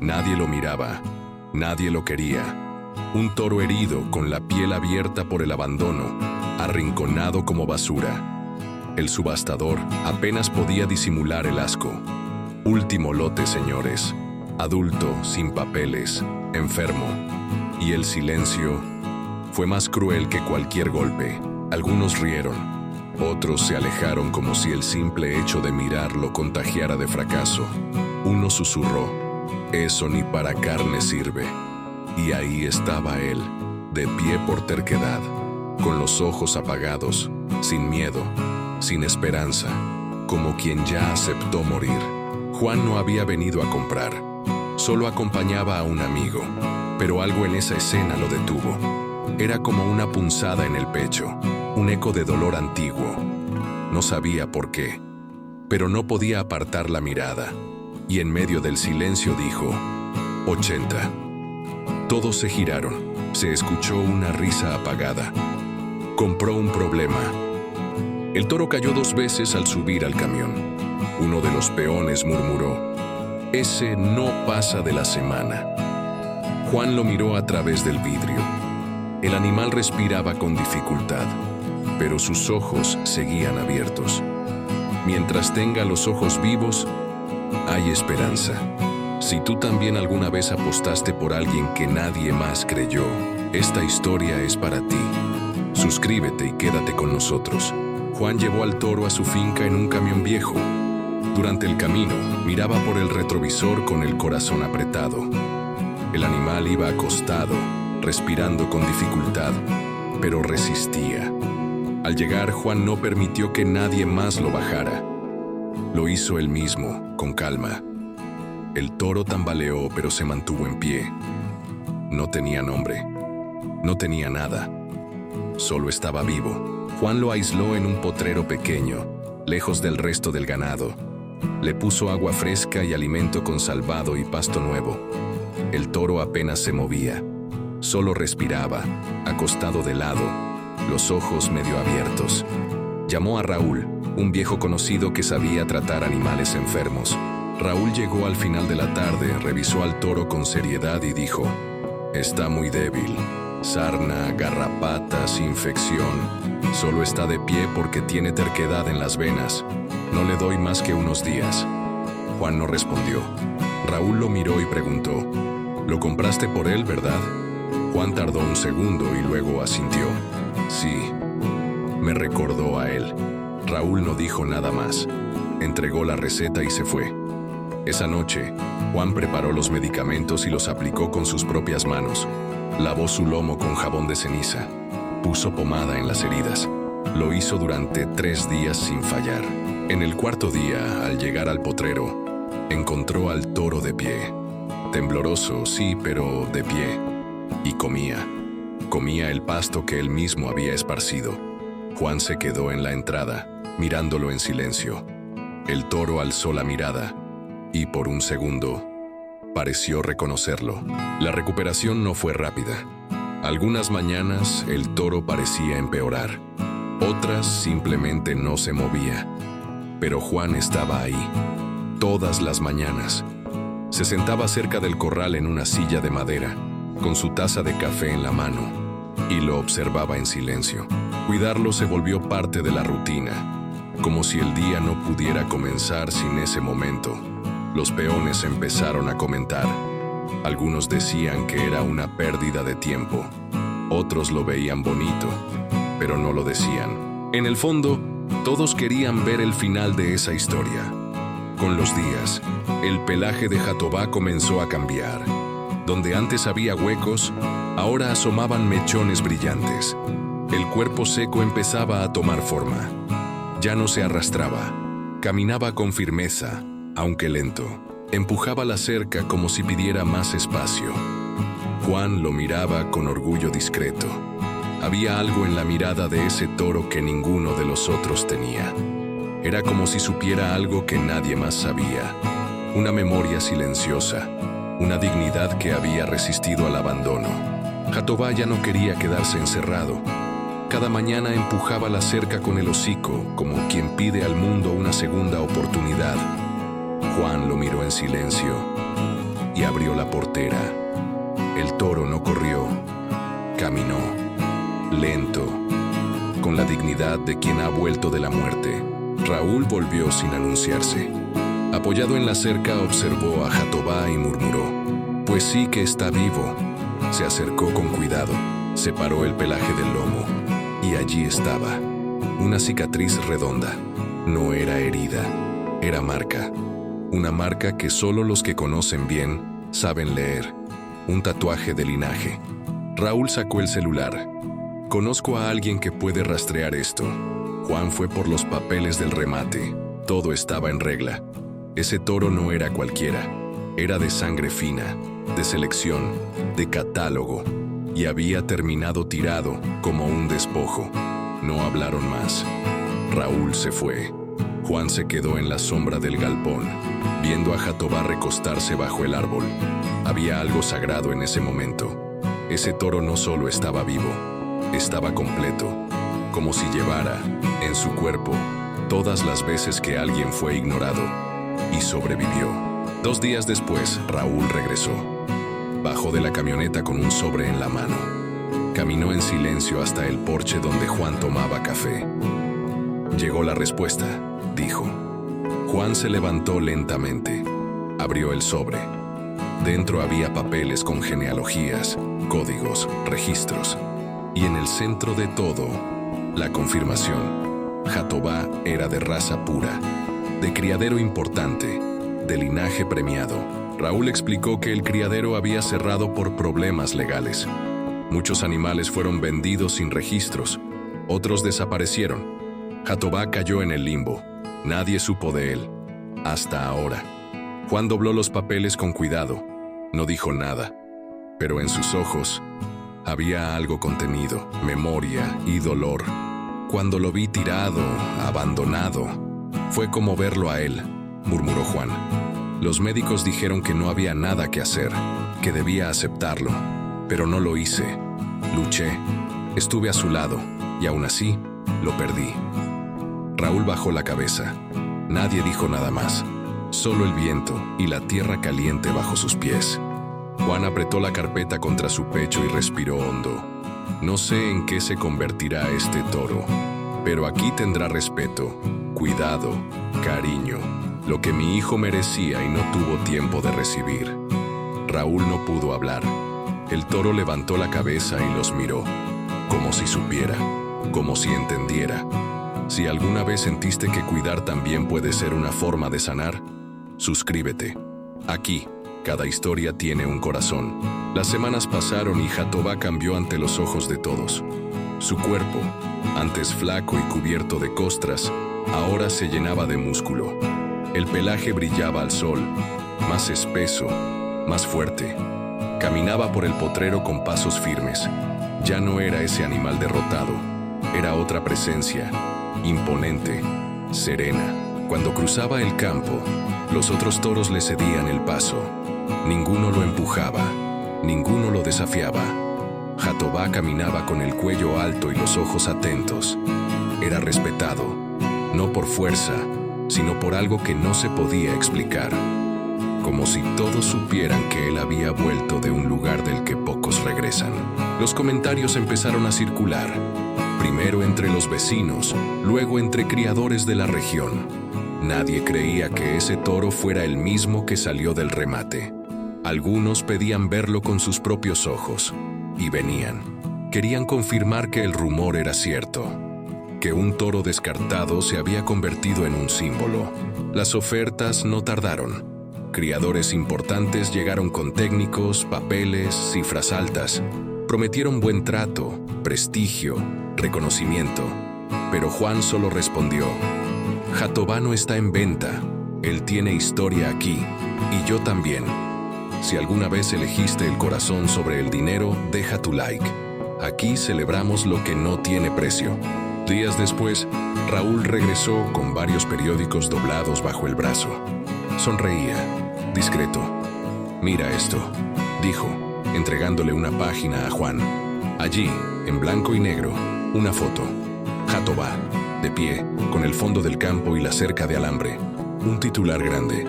Nadie lo miraba, nadie lo quería. Un toro herido, con la piel abierta por el abandono, arrinconado como basura. El subastador apenas podía disimular el asco. Último lote, señores. Adulto, sin papeles, enfermo. Y el silencio fue más cruel que cualquier golpe. Algunos rieron, otros se alejaron como si el simple hecho de mirarlo contagiara de fracaso. Uno susurró: «Eso ni para carne sirve». Y ahí estaba él, de pie por terquedad, con los ojos apagados, sin miedo, sin esperanza, como quien ya aceptó morir. Juan no había venido a comprar, solo acompañaba a un amigo, pero algo en esa escena lo detuvo. Era como una punzada en el pecho, un eco de dolor antiguo. No sabía por qué, pero no podía apartar la mirada, y en medio del silencio dijo: 80. Todos se giraron, se escuchó una risa apagada. Compró un problema. El toro cayó 2 veces al subir al camión. Uno de los peones murmuró: «Ese no pasa de la semana». Juan lo miró a través del vidrio. El animal respiraba con dificultad, pero sus ojos seguían abiertos. Mientras tenga los ojos vivos, hay esperanza. Si tú también alguna vez apostaste por alguien que nadie más creyó, esta historia es para ti. Suscríbete y quédate con nosotros. Juan llevó al toro a su finca en un camión viejo. Durante el camino, miraba por el retrovisor con el corazón apretado. El animal iba acostado, respirando con dificultad, pero resistía. Al llegar, Juan no permitió que nadie más lo bajara. Lo hizo él mismo, con calma. El toro tambaleó, pero se mantuvo en pie. No tenía nombre, no tenía nada, solo estaba vivo. Juan lo aisló en un potrero pequeño, lejos del resto del ganado. Le puso agua fresca y alimento con salvado y pasto nuevo. El toro apenas se movía, solo respiraba, acostado de lado, los ojos medio abiertos. Llamó a Raúl, un viejo conocido que sabía tratar animales enfermos. Raúl llegó al final de la tarde, revisó al toro con seriedad y dijo: «Está muy débil. Sarna, garrapatas, infección. Solo está de pie porque tiene terquedad en las venas. No le doy más que unos días». Juan no respondió. Raúl lo miró y preguntó: «¿Lo compraste por él, verdad?». Juan tardó un segundo y luego asintió: «Sí». Me recordó a él. Raúl no dijo nada más. Entregó la receta y se fue. Esa noche, Juan preparó los medicamentos y los aplicó con sus propias manos. Lavó su lomo con jabón de ceniza. Puso pomada en las heridas. Lo hizo durante 3 días sin fallar. En el 4.º día, al llegar al potrero, encontró al toro de pie. Tembloroso, sí, pero de pie. Y comía. Comía el pasto que él mismo había esparcido. Juan se quedó en la entrada, mirándolo en silencio. El toro alzó la mirada y por un segundo pareció reconocerlo. La recuperación no fue rápida. Algunas mañanas el toro parecía empeorar, otras simplemente no se movía. Pero Juan estaba ahí, todas las mañanas. Se sentaba cerca del corral en una silla de madera, con su taza de café en la mano, y lo observaba en silencio. Cuidarlo se volvió parte de la rutina, como si el día no pudiera comenzar sin ese momento. Los peones empezaron a comentar. Algunos decían que era una pérdida de tiempo. Otros lo veían bonito, pero no lo decían. En el fondo, todos querían ver el final de esa historia. Con los días, el pelaje de Jatobá comenzó a cambiar. Donde antes había huecos, ahora asomaban mechones brillantes. El cuerpo seco empezaba a tomar forma. Ya no se arrastraba. Caminaba con firmeza, aunque lento. Empujaba la cerca como si pidiera más espacio. Juan lo miraba con orgullo discreto. Había algo en la mirada de ese toro que ninguno de los otros tenía. Era como si supiera algo que nadie más sabía. Una memoria silenciosa, una dignidad que había resistido al abandono. Jatobá ya no quería quedarse encerrado. Cada mañana empujaba la cerca con el hocico, como quien pide al mundo una segunda oportunidad. Juan lo miró en silencio. y abrió la portera. El toro no corrió, caminó, lento, con la dignidad de quien ha vuelto de la muerte. Raúl volvió sin anunciarse. Apoyado en la cerca, observó a Jatobá y murmuró: «Pues sí que está vivo». Se acercó con cuidado, separó el pelaje del lomo, y allí estaba, una cicatriz redonda. No era herida, era marca. Una marca que solo los que conocen bien saben leer. Un tatuaje de linaje. Raúl sacó el celular. «Conozco a alguien que puede rastrear esto». Juan fue por los papeles del remate. Todo estaba en regla. Ese toro no era cualquiera. Era de sangre fina, de selección, de catálogo. Y había terminado tirado como un despojo. No hablaron más. Raúl se fue. Juan se quedó en la sombra del galpón, viendo a Jatobá recostarse bajo el árbol. Había algo sagrado en ese momento. Ese toro no solo estaba vivo, estaba completo, como si llevara, en su cuerpo, todas las veces que alguien fue ignorado, y sobrevivió. 2 días después, Raúl regresó. Bajó de la camioneta con un sobre en la mano. Caminó en silencio hasta el porche donde Juan tomaba café. «Llegó la respuesta», dijo. Juan se levantó lentamente. Abrió el sobre. Dentro había papeles con genealogías, códigos, registros. Y en el centro de todo, la confirmación. Jatobá era de raza pura, de criadero importante, de linaje premiado. Raúl explicó que el criadero había cerrado por problemas legales. Muchos animales fueron vendidos sin registros, otros desaparecieron. Jatobá cayó en el limbo. Nadie supo de él, hasta ahora. Juan dobló los papeles con cuidado. No dijo nada, pero en sus ojos había algo contenido, memoria y dolor. Cuando lo vi tirado, abandonado, fue como verlo a él, murmuró Juan. Los médicos dijeron que no había nada que hacer, que debía aceptarlo, pero no lo hice. Luché, estuve a su lado, y aún así, lo perdí. Raúl bajó la cabeza. Nadie dijo nada más, solo el viento y la tierra caliente bajo sus pies. Juan apretó la carpeta contra su pecho y respiró hondo. No sé en qué se convertirá este toro, pero aquí tendrá respeto, cuidado, cariño, lo que mi hijo merecía y no tuvo tiempo de recibir. Raúl no pudo hablar. El toro levantó la cabeza y los miró, como si supiera, como si entendiera. Si alguna vez sentiste que cuidar también puede ser una forma de sanar, suscríbete. Aquí, cada historia tiene un corazón. Las semanas pasaron y Jatobá cambió ante los ojos de todos. Su cuerpo, antes flaco y cubierto de costras, ahora se llenaba de músculo. El pelaje brillaba al sol, más espeso, más fuerte. Caminaba por el potrero con pasos firmes. Ya no era ese animal derrotado, era otra presencia, imponente, serena. Cuando cruzaba el campo, los otros toros le cedían el paso. Ninguno lo empujaba, ninguno lo desafiaba. Jatobá caminaba con el cuello alto y los ojos atentos. Era respetado, no por fuerza, sino por algo que no se podía explicar. Como si todos supieran que él había vuelto de un lugar del que pocos regresan. Los comentarios empezaron a circular, primero entre los vecinos, luego entre criadores de la región. Nadie creía que ese toro fuera el mismo que salió del remate. Algunos pedían verlo con sus propios ojos, y venían. Querían confirmar que el rumor era cierto, que un toro descartado se había convertido en un símbolo. Las ofertas no tardaron. Criadores importantes llegaron con técnicos, papeles, cifras altas. Prometieron buen trato, prestigio, reconocimiento. Pero Juan solo respondió: Jatobá no está en venta. Él tiene historia aquí, y yo también. Si alguna vez elegiste el corazón sobre el dinero, deja tu like. Aquí celebramos lo que no tiene precio. Días después, Raúl regresó con varios periódicos doblados bajo el brazo. Sonreía, discreto. «Mira esto», dijo, entregándole una página a Juan. Allí, en blanco y negro, una foto. Jatobá, de pie, con el fondo del campo y la cerca de alambre. Un titular grande: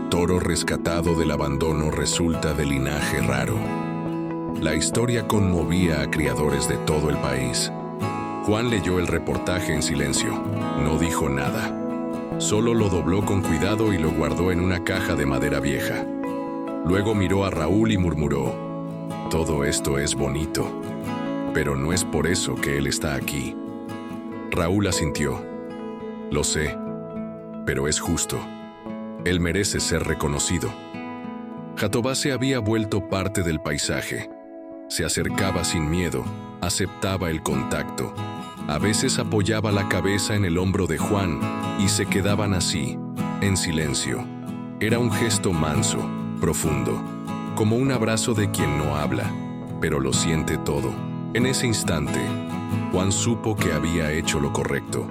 toro rescatado del abandono resulta de linaje raro. La historia conmovía a criadores de todo el país. Juan leyó el reportaje en silencio. No dijo nada. Solo lo dobló con cuidado y lo guardó en una caja de madera vieja. Luego miró a Raúl y murmuró: «Todo esto es bonito, pero no es por eso que él está aquí». Raúl asintió. «Lo sé, pero es justo. Él merece ser reconocido». Jatobá se había vuelto parte del paisaje. Se acercaba sin miedo, aceptaba el contacto. A veces apoyaba la cabeza en el hombro de Juan y se quedaban así, en silencio. Era un gesto manso, profundo, como un abrazo de quien no habla, pero lo siente todo. En ese instante, Juan supo que había hecho lo correcto,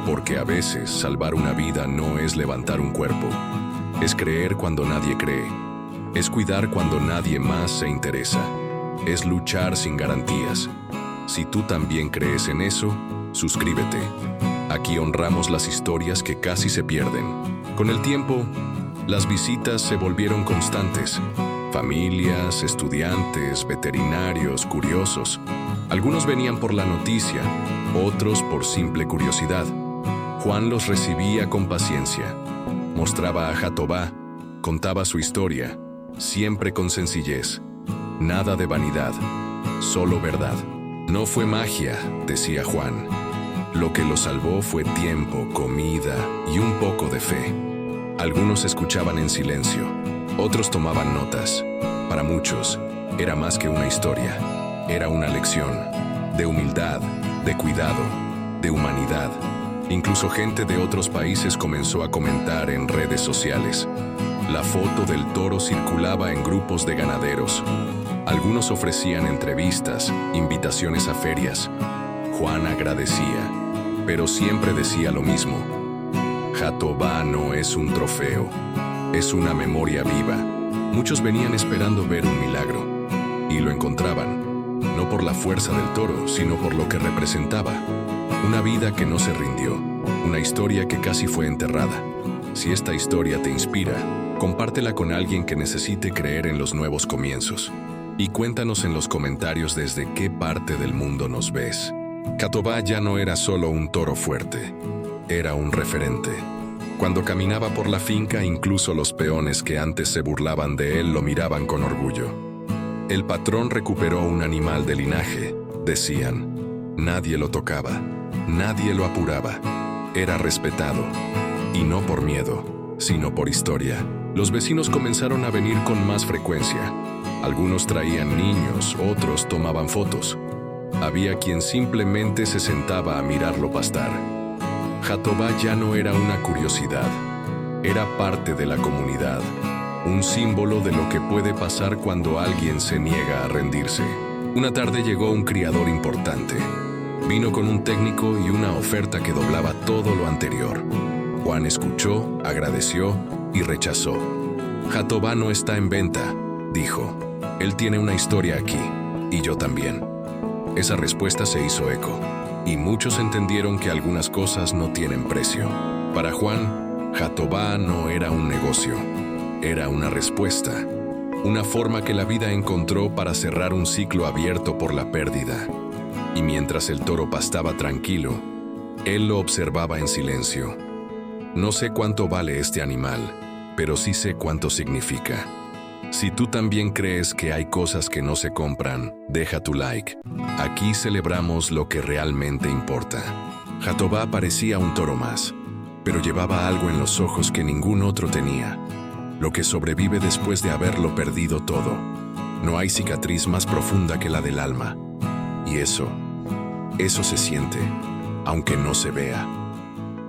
porque a veces salvar una vida no es levantar un cuerpo, es creer cuando nadie cree, es cuidar cuando nadie más se interesa, es luchar sin garantías. Si tú también crees en eso, suscríbete. Aquí honramos las historias que casi se pierden. Con el tiempo, las visitas se volvieron constantes. Familias, estudiantes, veterinarios, curiosos. Algunos venían por la noticia, otros por simple curiosidad. Juan los recibía con paciencia. Mostraba a Jatobá, contaba su historia, siempre con sencillez. Nada de vanidad, solo verdad. No fue magia, decía Juan. Lo que lo salvó fue tiempo, comida y un poco de fe. Algunos escuchaban en silencio, otros tomaban notas. Para muchos, era más que una historia. Era una lección de humildad, de cuidado, de humanidad. Incluso gente de otros países comenzó a comentar en redes sociales. La foto del toro circulaba en grupos de ganaderos. Algunos ofrecían entrevistas, invitaciones a ferias. Juan agradecía, pero siempre decía lo mismo: Jatobá no es un trofeo, es una memoria viva. Muchos venían esperando ver un milagro, y lo encontraban, no por la fuerza del toro, sino por lo que representaba. Una vida que no se rindió, una historia que casi fue enterrada. Si esta historia te inspira, compártela con alguien que necesite creer en los nuevos comienzos. Y cuéntanos en los comentarios desde qué parte del mundo nos ves. Jatobá ya no era solo un toro fuerte, era un referente. Cuando caminaba por la finca, incluso los peones que antes se burlaban de él lo miraban con orgullo. El patrón recuperó un animal de linaje, decían. Nadie lo tocaba, nadie lo apuraba. Era respetado, y no por miedo, sino por historia. Los vecinos comenzaron a venir con más frecuencia. Algunos traían niños, otros tomaban fotos. Había quien simplemente se sentaba a mirarlo pastar. Jatobá ya no era una curiosidad, era parte de la comunidad, un símbolo de lo que puede pasar cuando alguien se niega a rendirse. Una tarde llegó un criador importante. Vino con un técnico y una oferta que doblaba todo lo anterior. Juan escuchó, agradeció y rechazó. Jatobá no está en venta, dijo. Él tiene una historia aquí, y yo también. Esa respuesta se hizo eco, y muchos entendieron que algunas cosas no tienen precio. Para Juan, Jatobá no era un negocio, era una respuesta, una forma que la vida encontró para cerrar un ciclo abierto por la pérdida. Y mientras el toro pastaba tranquilo, él lo observaba en silencio. No sé cuánto vale este animal, pero sí sé cuánto significa. Si tú también crees que hay cosas que no se compran, deja tu like. Aquí celebramos lo que realmente importa. Jatobá parecía un toro más, pero llevaba algo en los ojos que ningún otro tenía. Lo que sobrevive después de haberlo perdido todo. No hay cicatriz más profunda que la del alma. Y eso se siente, aunque no se vea.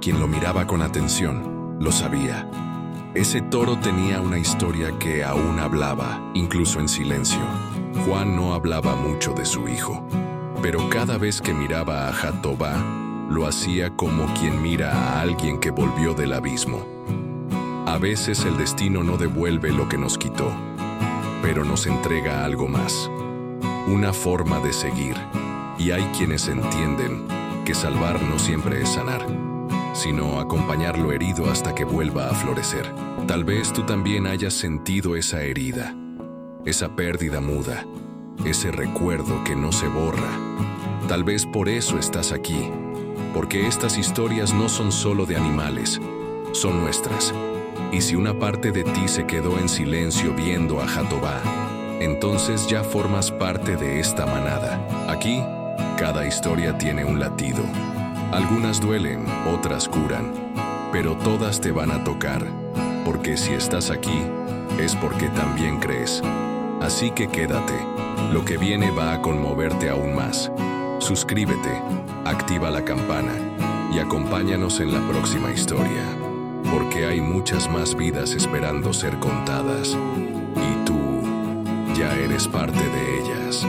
Quien lo miraba con atención, lo sabía. Ese toro tenía una historia que aún hablaba, incluso en silencio. Juan no hablaba mucho de su hijo, pero cada vez que miraba a Jatobá, lo hacía como quien mira a alguien que volvió del abismo. A veces el destino no devuelve lo que nos quitó, pero nos entrega algo más, una forma de seguir. Y hay quienes entienden que salvar no siempre es sanar. sino acompañar lo herido hasta que vuelva a florecer. Tal vez tú también hayas sentido esa herida, esa pérdida muda, ese recuerdo que no se borra. Tal vez por eso estás aquí, porque estas historias no son solo de animales, son nuestras. Y si una parte de ti se quedó en silencio viendo a Jatobá, entonces ya formas parte de esta manada. Aquí, cada historia tiene un latido. Algunas duelen, otras curan, pero todas te van a tocar, porque si estás aquí, es porque también crees. Así que quédate, lo que viene va a conmoverte aún más. Suscríbete, activa la campana y acompáñanos en la próxima historia, porque hay muchas más vidas esperando ser contadas, y tú ya eres parte de ellas.